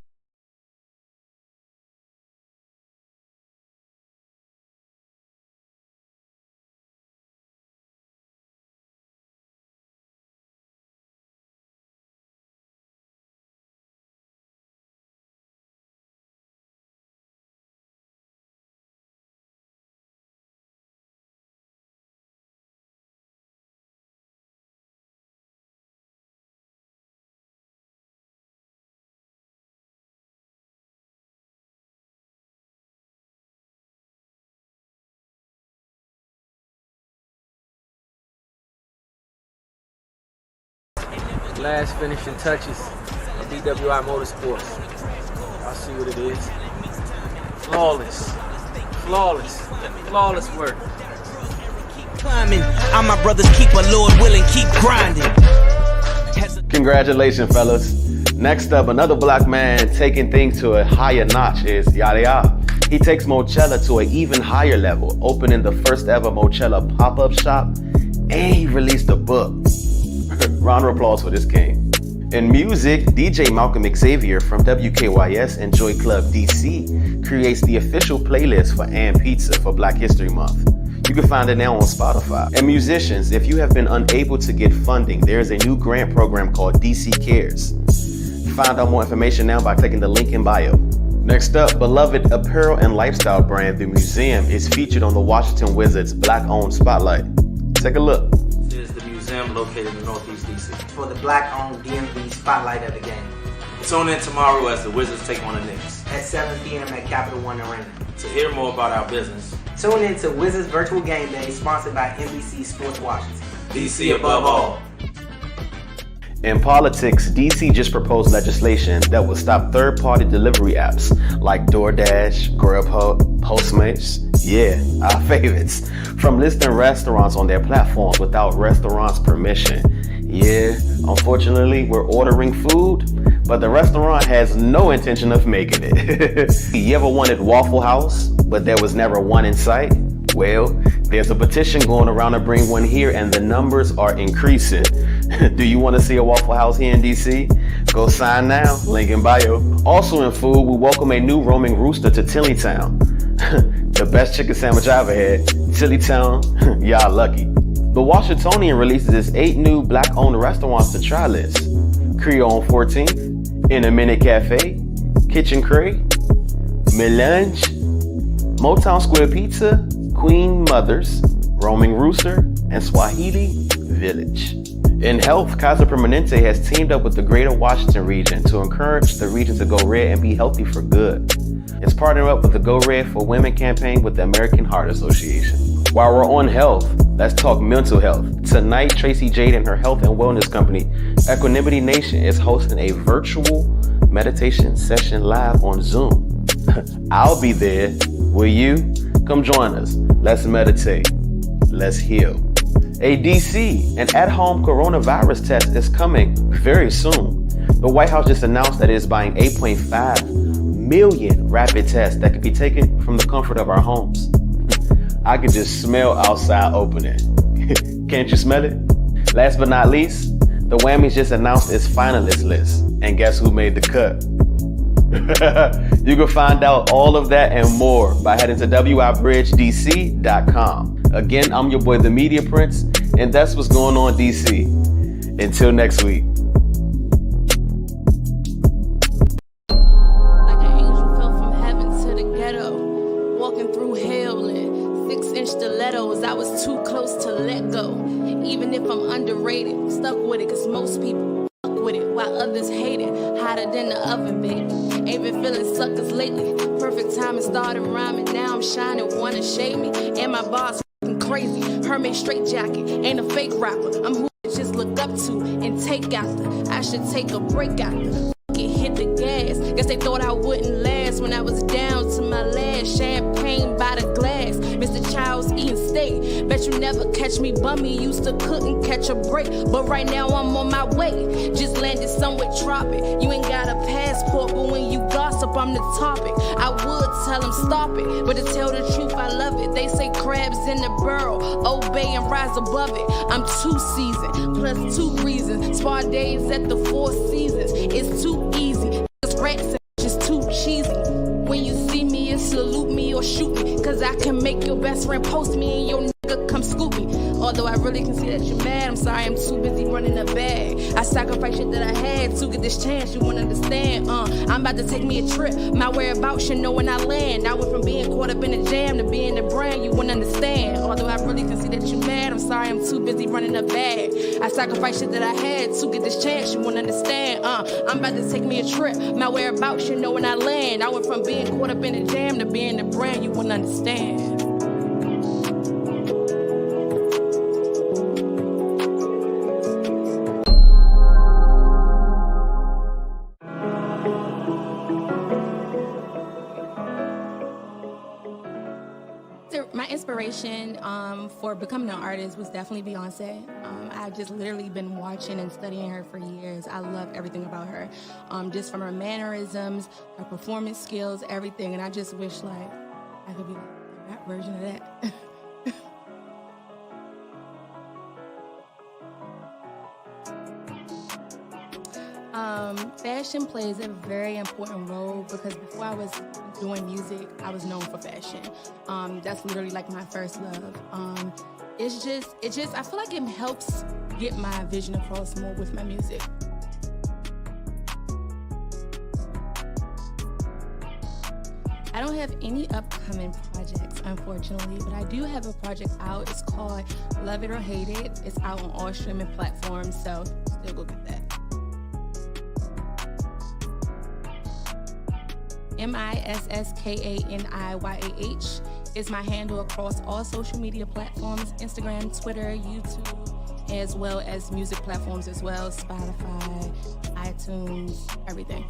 S10: Last finishing touches of DWI Motorsports. I'll see what it is. Flawless work.
S11: Climbing, all my brothers keep a Lord willing, keep grinding.
S9: Congratulations, fellas. Next up, another Black man taking things to a higher notch is Yada Yada. He takes Mochella to an even higher level, opening the first ever Mochella pop-up shop, and he released a book. Round of applause for this king. In music, DJ Malcolm Xavier from WKYS and Joy Club DC creates the official playlist for And Pizza for Black History Month. You can find it now on Spotify. And musicians, if you have been unable to get funding, there is a new grant program called DC Cares. Find out more information now by clicking the link in bio. Next up, beloved apparel and lifestyle brand The Museum is featured on the Washington Wizards Black-owned Spotlight. Take a look.
S10: This is the museum located in Northeast DC.
S12: For the Black-owned DMV Spotlight of the game.
S10: Tune in tomorrow as the Wizards take on the Knicks.
S12: At 7 p.m. at Capital One Arena.
S10: To hear more about our business,
S12: tune in to Wizards Virtual Game Day, sponsored by NBC Sports Washington.
S10: DC above all.
S9: In politics, DC just proposed legislation that will stop third-party delivery apps like DoorDash, Grubhub, Postmates, our favorites, from listing restaurants on their platforms without restaurants' permission. Unfortunately, we're ordering food, but the restaurant has no intention of making it. You ever wanted Waffle House, but there was never one in sight? Well, there's a petition going around to bring one here, and the numbers are increasing. Do you want to see a Waffle House here in DC? Go sign now, link in bio. Also in food, we welcome a new roaming rooster to Tillytown. The best chicken sandwich I ever had. Tillytown, y'all lucky. The Washingtonian releases its 8 new Black-owned restaurants to try list. Creole on 14th, In a Minute Cafe, Kitchen Cray, Melange, Motown Square Pizza, Queen Mothers, Roaming Rooster, and Swahili Village. In health, Kaiser Permanente has teamed up with the Greater Washington region to encourage the region to go red and be healthy for good. It's partnering up with the Go Red for Women campaign with the American Heart Association. While we're on health, let's talk mental health. Tonight, Tracy Jade and her health and wellness company, Equanimity Nation, is hosting a virtual meditation session live on Zoom. I'll be there. Will you? Come join us. Let's meditate. Let's heal. A DC, an at-home coronavirus test is coming very soon. The White House just announced that it is buying 8.5 million rapid tests that can be taken from the comfort of our homes. I can just smell outside opening. Can't you smell it? Last but not least, the Whammys just announced its finalist list. And guess who made the cut? You can find out all of that and more by heading to wibridgedc.com. Again, I'm your boy, the Media Prince, and that's what's going on, DC. Until next week.
S13: Like an angel fell from heaven to the ghetto, walking through hell in 6-inch stilettos. I was too close to let go. Even if I'm underrated, stuck with it, cause most people fuck with it, while others hate it. Hotter than the oven, baby. Ain't been feeling suckers lately. Perfect timing started rhyming. Now I'm shining, wanna shade me. And my boss crazy. Hermit straight jacket, ain't a fake rapper. I'm who I just look up to and take after. I should take a break after. Hit the gas. Guess they thought I wouldn't last when I was down to my last. Champagne by the glass. Mr. Child's eating steak. Bet you never catch me bummy. Used to couldn't catch a break, but right now I'm on my way. Just landed somewhere tropic. You ain't got a passport, but when you gossip, I'm the topic. I would tell them stop it, but to tell the truth, I love it. They say crabs in the barrel, obey and rise above it. I'm too seasoned, plus 2 reasons. Spa days at the 4 Seasons. It's too easy. It's rats and just too cheesy. When you see me, it's salute me or shoot me. Cause I can make your best friend post me and your nigga come scoop me. Although I really can see that you're mad, I'm sorry, I'm too busy running a bag. I sacrificed shit that I had to get this chance, you won't understand. I'm about to take me a trip, my whereabouts should know when I land. I went from being caught up in a jam to being the brand, you wouldn't understand. Although I really can see that you're mad, I'm sorry, I'm too busy running a bag. I sacrificed shit that I had to get this chance, you won't understand. I'm about to take me a trip, my whereabouts should know when I land. I went from being caught up in a jam to being the brand, you wouldn't understand. My inspiration for becoming an artist was definitely Beyonce. I've just literally been watching and studying her for years. I love everything about her, just from her mannerisms, her performance skills, everything. And I just wish like I could be like a rap version of that. Fashion plays a very important role because before I was doing music, I was known for fashion. That's literally like my first love. It's just, I feel like it helps get my vision across more with my music. I don't have any upcoming projects, unfortunately, but I do have a project out. It's called Love It or Hate It. It's out on all streaming platforms, so still go get that. MISSKANIYAH is my handle across all social media platforms, Instagram, Twitter, YouTube, as well as music platforms as well, Spotify, iTunes, everything.